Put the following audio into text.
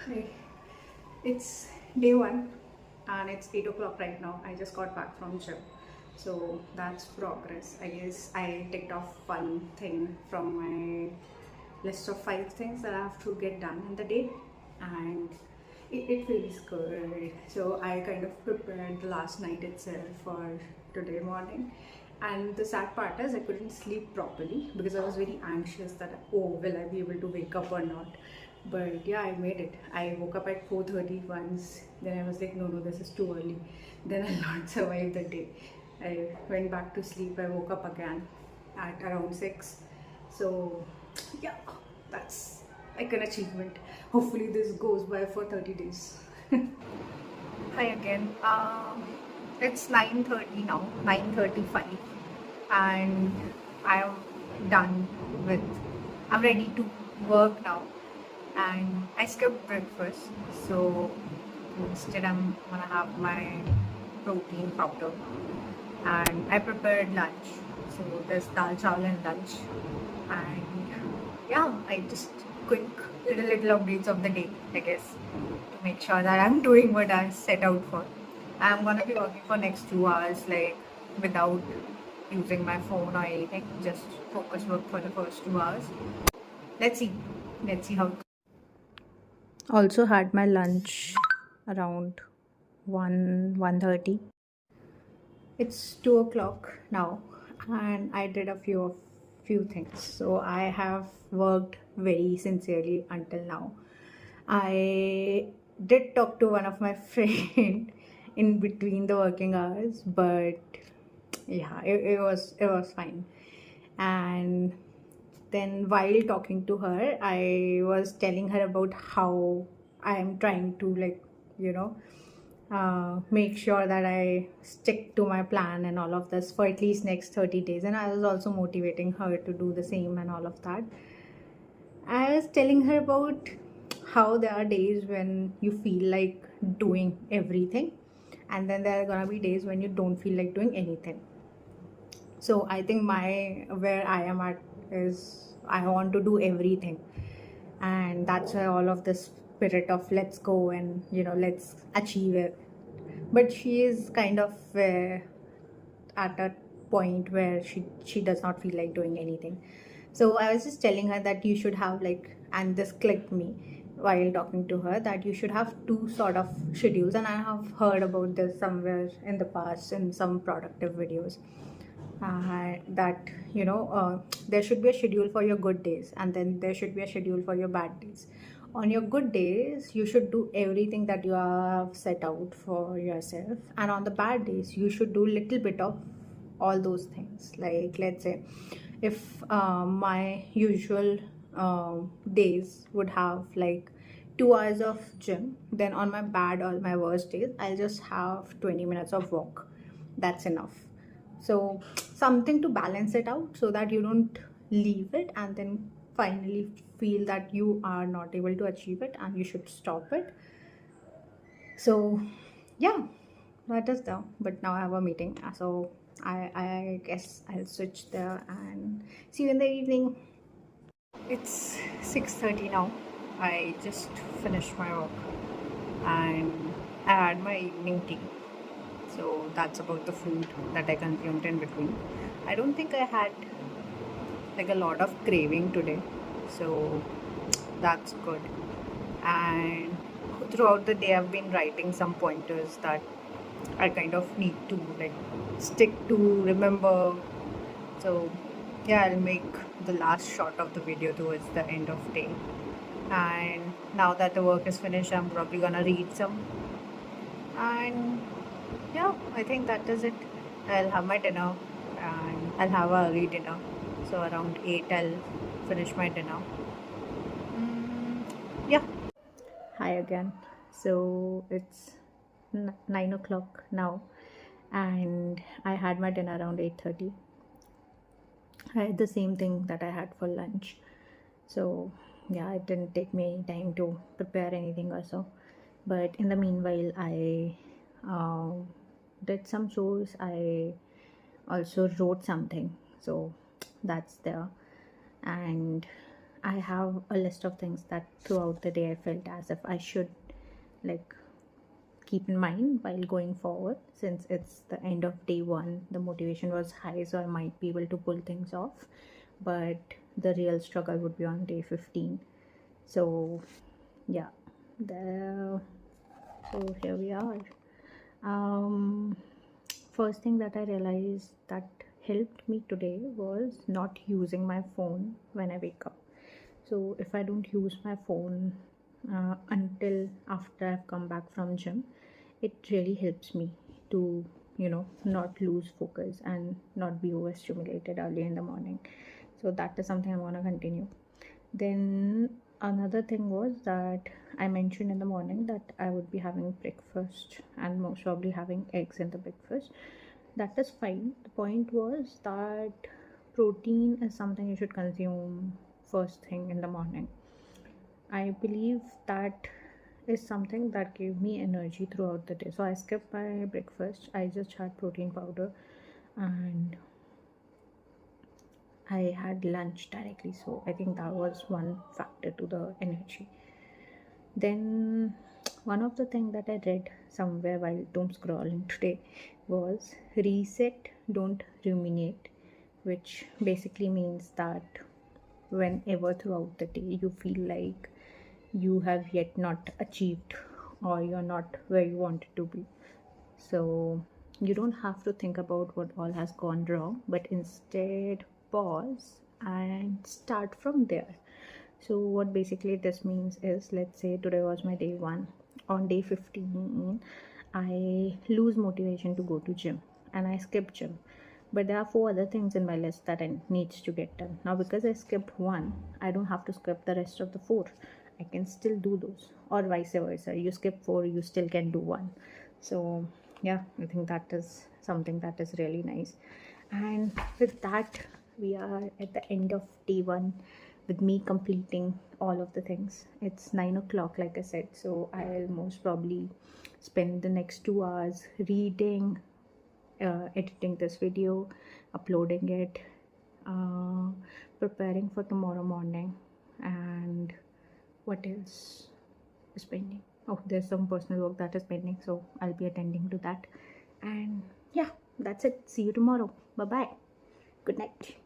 Hey, it's day one and it's 8 o'clock right now. I just got back from gym. So that's progress. I guess I ticked off one thing from my list of 5 things that I have to get done in the day, and it feels good. So I kind of prepared last night itself for today morning. And the sad part is I couldn't sleep properly because I was very anxious that, oh, will I be able to wake up or not? But yeah, I made it. I woke up at 4:30 once. Then I was like, no, no, this is too early. Then I'll not survive the day. I went back to sleep. I woke up again at around 6. So yeah, that's like an achievement. Hopefully this goes by for 30 days. Hi again. It's 9:30 now, 9:35, and I'm done with. I'm ready to work now, and I skipped breakfast, so instead I'm gonna have my protein powder, and I prepared lunch. So there's dal chawal and lunch, and yeah, I just quick little updates of the day, I guess, to make sure that I'm doing what I set out for. I'm gonna be working for next 2 hours, like without using my phone or anything, just focus work for the first 2 hours. Let's see. Let's see how. Also had my lunch around 1:30. It's 2 o'clock now, and I did a few things. So I have worked very sincerely until now. I did talk to one of my friend in between the working hours, but yeah, it was fine. And then while talking to her, I was telling her about how I am trying to, like, you know make sure that I stick to my plan and all of this for at least next 30 days. And I was also motivating her to do the same and all of that. I was telling her about how there are days when you feel like doing everything, and then there are gonna be days when you don't feel like doing anything. So I think my where I am at is I want to do everything, and that's why all of this spirit of let's go and let's achieve it. But she is kind of at a point where she does not feel like doing anything. So I was just telling her that you should have, like, and this clicked me while talking to her, that you should have two sort of schedules. And I have heard about this somewhere in the past in some productive videos, that there should be a schedule for your good days, and then there should be a schedule for your bad days. On your good days, you should do everything that you have set out for yourself, and on the bad days you should do little bit of all those things. Like, let's say, if my usual days would have like 2 hours of gym, then on my bad or my worst days I'll just have 20 minutes of walk. That's enough. So something to balance it out, so that you don't leave it and then finally feel that you are not able to achieve it and you should stop it. So yeah, that is there. But now I have a meeting, so I guess I'll switch there and see you in the evening. It's 6:30 now. I just finished my work and I had my evening tea. So that's about the food that I consumed in between. I don't think I had like a lot of craving today, so that's good. And throughout the day, I've been writing some pointers that I kind of need to, like, stick to, remember. So yeah, I'll make the last shot of the video towards the end of day. And now that the work is finished, I'm probably gonna read some. And yeah, I think that is it. I'll have my dinner and I'll have a early dinner. So around 8, I'll finish my dinner. Yeah. Hi again. So it's 9 o'clock now, and I had my dinner around 8:30. I had the same thing that I had for lunch. So yeah, it didn't take me any time to prepare anything also. But in the meanwhile, I uh, did some chores. I also wrote something. So that's there. And I have a list of things that throughout the day I felt as if I should like keep in mind while going forward. Since it's the end of day one, the motivation was high, so I might be able to pull things off, but the real struggle would be on day 15. So yeah, the so here we are. um First thing that I realized that helped me today was not using my phone when I wake up. So if I don't use my phone until after I've come back from gym, it really helps me to, not lose focus and not be overstimulated early in the morning. So that is something I'm gonna continue. Then another thing was that I mentioned in the morning that I would be having breakfast and most probably having eggs in the breakfast. That is fine. The point was that protein is something you should consume first thing in the morning. I believe that is something that gave me energy throughout the day. So I skipped my breakfast. I just had protein powder and I had lunch directly. So I think that was one factor to the energy. Then one of the things that I read somewhere while doom scrolling today was reset, don't ruminate, which basically means that whenever throughout the day you feel like you have yet not achieved or you're not where you wanted to be, so you don't have to think about what all has gone wrong, but instead pause and start from there. So what basically this means is, let's say today was my day 1. On day 15, I lose motivation to go to gym and I skip gym. But there are 4 other things in my list that I needs to get done. Now because I skipped one, I don't have to skip the rest of the 4. I can still do those, or vice versa. You skip 4, you still can do one. So yeah, I think that is something that is really nice. And with that, we are at the end of day 1 with me completing all of the things. It's 9 o'clock, like I said, so I'll most probably spend the next 2 hours reading, editing this video, uploading it, uh, preparing for tomorrow morning. And what else is pending? Oh, there's some personal work that is pending, so I'll be attending to that. And yeah, that's it. See you tomorrow. Bye bye. Good night.